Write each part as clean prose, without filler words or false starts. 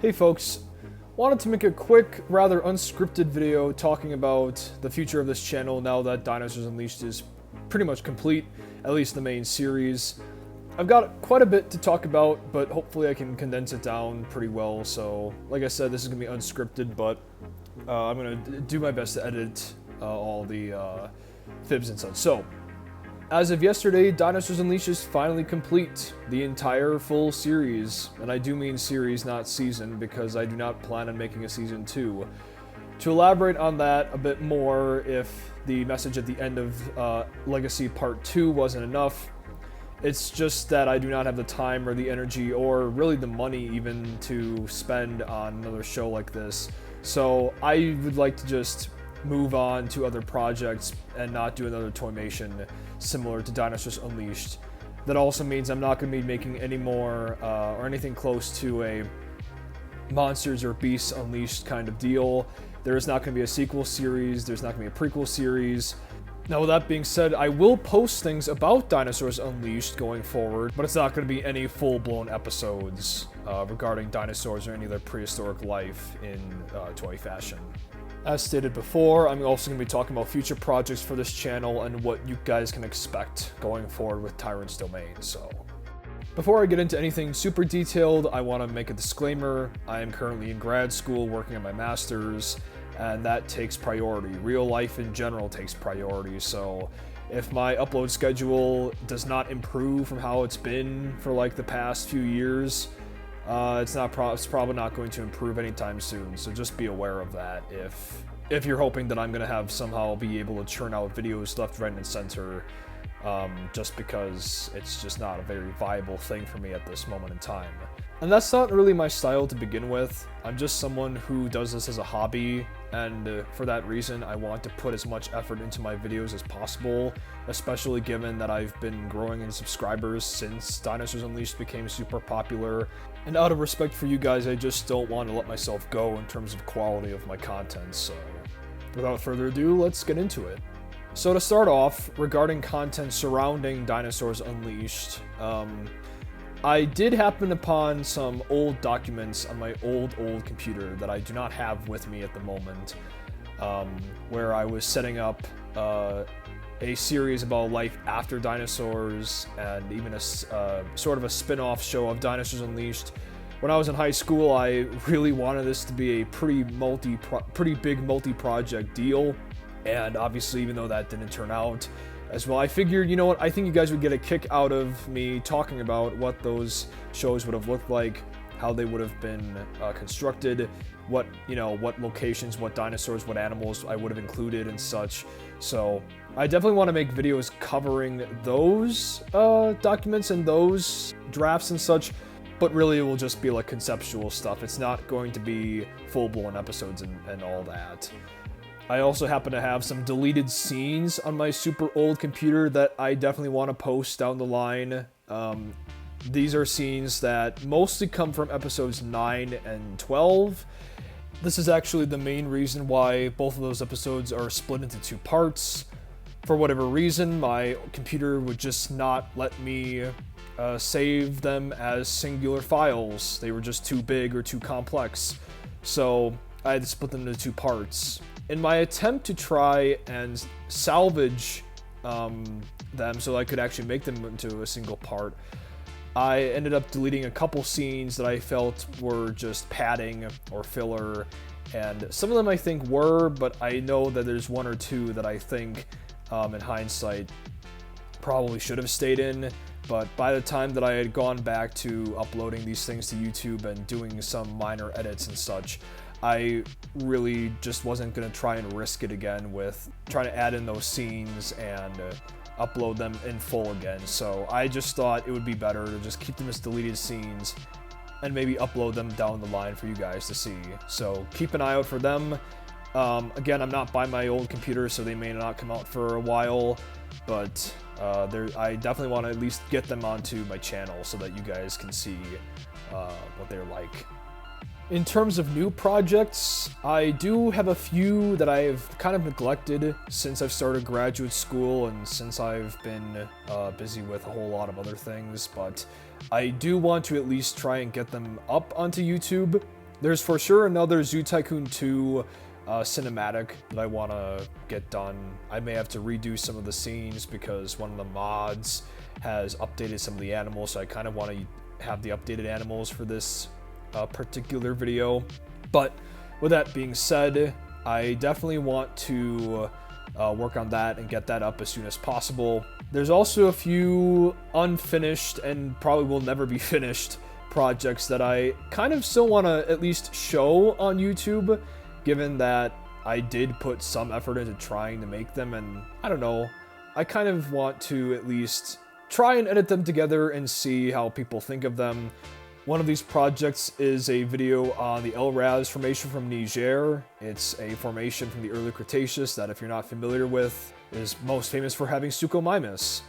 Hey folks, wanted to make a quick, rather unscripted video talking about the future of this channel now that Dinosaurs Unleashed is pretty much complete, at least the main series. I've got quite a bit to talk about, but hopefully I can condense it down pretty well, so like I said, this is going to be unscripted, but I'm going to do my best to edit all the fibs and such. So, as of yesterday, Dinosaurs Unleashed is finally complete, the entire full series, and I do mean series, not season, because I do not plan on making a season 2. To elaborate on that a bit more, if the message at the end of Legacy Part 2 wasn't enough, it's just that I do not have the time or the energy or really the money even to spend on another show like this, so I would like to just move on to other projects and not do another Toymation similar to Dinosaurs Unleashed. That also means I'm not going to be making any more or anything close to a Monsters or Beasts Unleashed kind of deal. There is not going to be a sequel series, there's not going to be a prequel series. Now with that being said, I will post things about Dinosaurs Unleashed going forward, but it's not going to be any full-blown episodes regarding dinosaurs or any of their prehistoric life in toy fashion. As stated before, I'm also going to be talking about future projects for this channel and what you guys can expect going forward with Tyrant's Domain, so. Before I get into anything super detailed, I want to make a disclaimer. I am currently in grad school working on my master's, and that takes priority. Real life in general takes priority, so if my upload schedule does not improve from how it's been for like the past few years, it's probably not going to improve anytime soon, so just be aware of that if you're hoping that I'm going to have somehow be able to churn out videos left, right, and center, just because it's just not a very viable thing for me at this moment in time. And that's not really my style to begin with. I'm just someone who does this as a hobby, and for that reason I want to put as much effort into my videos as possible, especially given that I've been growing in subscribers since Dinosaurs Unleashed became super popular, and out of respect for you guys, I just don't want to let myself go in terms of quality of my content, so without further ado, let's get into it. So to start off, regarding content surrounding Dinosaurs Unleashed, I did happen upon some old documents on my old computer that I do not have with me at the moment, where I was setting up a series about life after dinosaurs and even a sort of a spin-off show of Dinosaurs Unleashed. When I was in high school, I really wanted this to be a pretty big multi-project deal, and obviously even though that didn't turn out as well, I figured, you know what, I think you guys would get a kick out of me talking about what those shows would have looked like, how they would have been constructed, what locations, what dinosaurs, what animals I would have included and such. So I definitely want to make videos covering those documents and those drafts and such, but really it will just be like conceptual stuff. It's not going to be full-blown episodes and all that. I also happen to have some deleted scenes on my super old computer that I definitely want to post down the line. These are scenes that mostly come from episodes 9 and 12. This is actually the main reason why both of those episodes are split into 2 parts. For whatever reason, my computer would just not let me save them as singular files. They were just too big or too complex. So I had to split them into 2 parts. In my attempt to try and salvage them so I could actually make them into a single part, I ended up deleting a couple scenes that I felt were just padding or filler, and some of them I think were, but I know that there's 1 or 2 that I think, in hindsight, probably should have stayed in. But by the time that I had gone back to uploading these things to YouTube and doing some minor edits and such, I really just wasn't going to try and risk it again with trying to add in those scenes and upload them in full again. So I just thought it would be better to just keep them as deleted scenes and maybe upload them down the line for you guys to see. So keep an eye out for them. Again, I'm not by my old computer, so they may not come out for a while, but I definitely want to at least get them onto my channel so that you guys can see what they're like. In terms of new projects, I do have a few that I've kind of neglected since I've started graduate school and since I've been busy with a whole lot of other things, but I do want to at least try and get them up onto YouTube. There's for sure another Zoo Tycoon 2 cinematic that I want to get done. I may have to redo some of the scenes because one of the mods has updated some of the animals, so I kind of want to have the updated animals for this particular video. But with that being said, I definitely want to work on that and get that up as soon as possible. There's also a few unfinished and probably will never be finished projects that I kind of still want to at least show on YouTube, given that I did put some effort into trying to make them, and I don't know, I kind of want to at least try and edit them together and see how people think of them. One of these projects is a video on the El Raz Formation from Niger. It's a formation from the early Cretaceous that, if you're not familiar with, is most famous for having Suchomimus.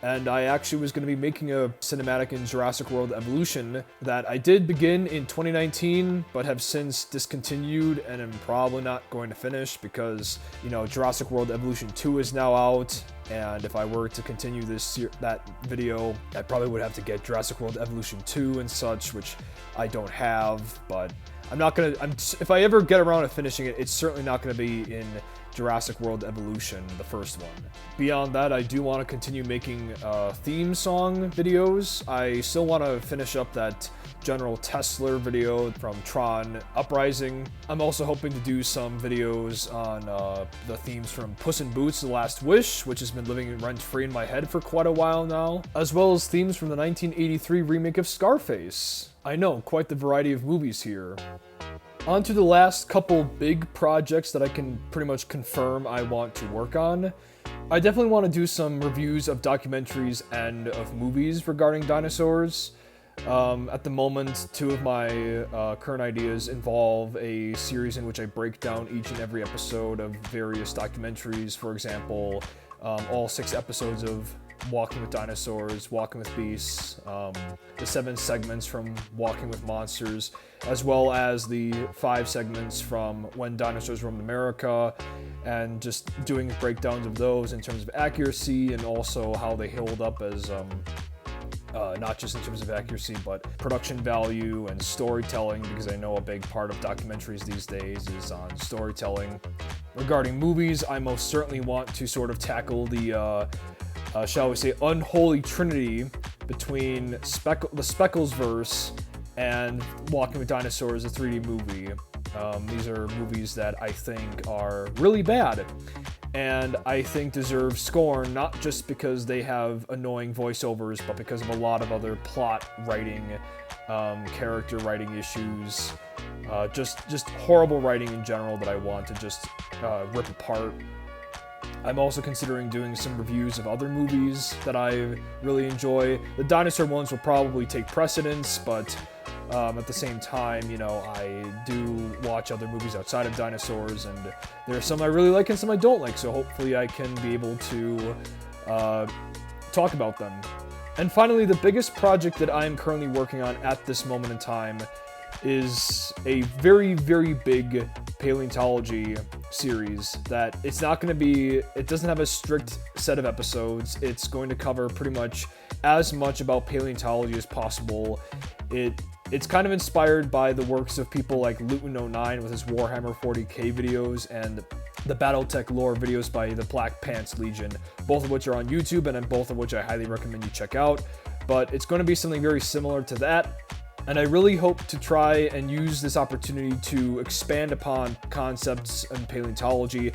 And I actually was going to be making a cinematic in Jurassic World Evolution that I did begin in 2019, but have since discontinued and am probably not going to finish because, you know, Jurassic World Evolution 2 is now out, and if I were to continue that video, I probably would have to get Jurassic World Evolution 2 and such, which I don't have, but I'm not gonna, if I ever get around to finishing it, it's certainly not gonna be in Jurassic World Evolution, the first one. Beyond that, I do want to continue making theme song videos. I still want to finish up that General Tessler video from Tron Uprising. I'm also hoping to do some videos on the themes from Puss in Boots: The Last Wish, which has been living rent-free in my head for quite a while now, as well as themes from the 1983 remake of Scarface. I know, quite the variety of movies here. On to the last couple big projects that I can pretty much confirm I want to work on. I definitely want to do some reviews of documentaries and of movies regarding dinosaurs. At the moment, two of my current ideas involve a series in which I break down each and every episode of various documentaries. For example, all 6 episodes of Walking with Dinosaurs, Walking with Beasts, the 7 segments from Walking with Monsters, as well as the 5 segments from When Dinosaurs Roamed America, and just doing breakdowns of those in terms of accuracy and also how they held up as not just in terms of accuracy, but production value and storytelling, because I know a big part of documentaries these days is on storytelling. Regarding movies, I most certainly want to sort of tackle the shall we say, unholy trinity between the Speckles verse and Walking with Dinosaurs, a 3D movie. These are movies that I think are really bad, and I think deserve scorn, not just because they have annoying voiceovers, but because of a lot of other plot writing, character writing issues, just horrible writing in general that I want to just rip apart. I'm also considering doing some reviews of other movies that I really enjoy. The dinosaur ones will probably take precedence, but at the same time, you know, I do watch other movies outside of dinosaurs, and there are some I really like and some I don't like, so hopefully I can be able to talk about them. And finally, the biggest project that I am currently working on at this moment in time is a very, very big paleontology series that it's not going to be, it doesn't have a strict set of episodes. It's going to cover pretty much as much about paleontology as possible. It's kind of inspired by the works of people like Luton09 with his Warhammer 40k videos and the Battletech lore videos by the Black Pants Legion, both of which are on YouTube and both of which I highly recommend you check out. But it's going to be something very similar to that. And I really hope to try and use this opportunity to expand upon concepts in paleontology,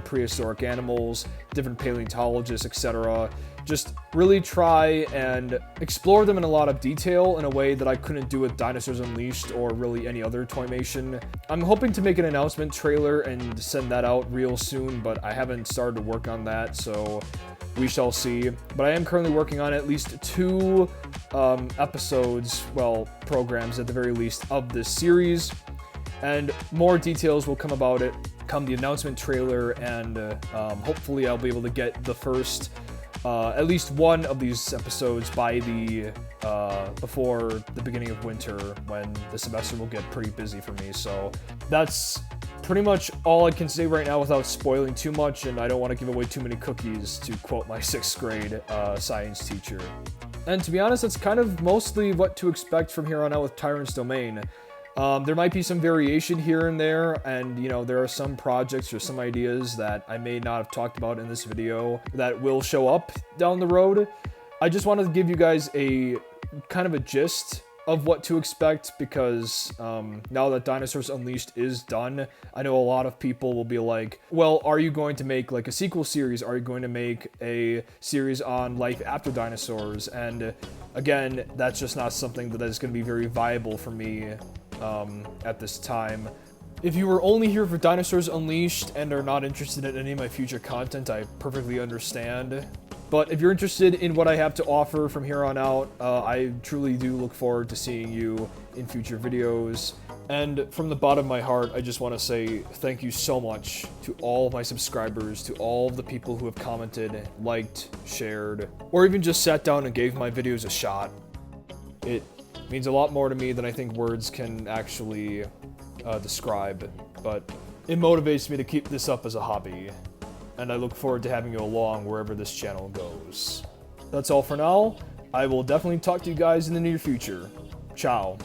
prehistoric animals, different paleontologists, etc. Just really try and explore them in a lot of detail in a way that I couldn't do with Dinosaurs Unleashed or really any other Toymation. I'm hoping to make an announcement trailer and send that out real soon, but I haven't started to work on that, so we shall see. But I am currently working on at least 2 episodes, well, programs at the very least, of this series, and more details will come about it come the announcement trailer, and hopefully I'll be able to get the first at least one of these episodes by the before the beginning of winter, when the semester will get pretty busy for me. So that's pretty much all I can say right now without spoiling too much, and I don't want to give away too many cookies, to quote my 6th grade science teacher. And to be honest, that's kind of mostly what to expect from here on out with Tyrant's Domain. There might be some variation here and there, and you know, there are some projects or some ideas that I may not have talked about in this video that will show up down the road. I just wanted to give you guys a kind of a gist of what to expect, because now that Dinosaurs Unleashed is done, I know a lot of people will be like, well, are you going to make like a sequel series? Are you going to make a series on life after dinosaurs? And again, that's just not something that is going to be very viable for me at this time. If you were only here for Dinosaurs Unleashed and are not interested in any of my future content, I perfectly understand. But if you're interested in what I have to offer from here on out, I truly do look forward to seeing you in future videos. And from the bottom of my heart, I just want to say thank you so much to all of my subscribers, to all of the people who have commented, liked, shared, or even just sat down and gave my videos a shot. It means a lot more to me than I think words can actually describe, but it motivates me to keep this up as a hobby. And I look forward to having you along wherever this channel goes. That's all for now. I will definitely talk to you guys in the near future. Ciao.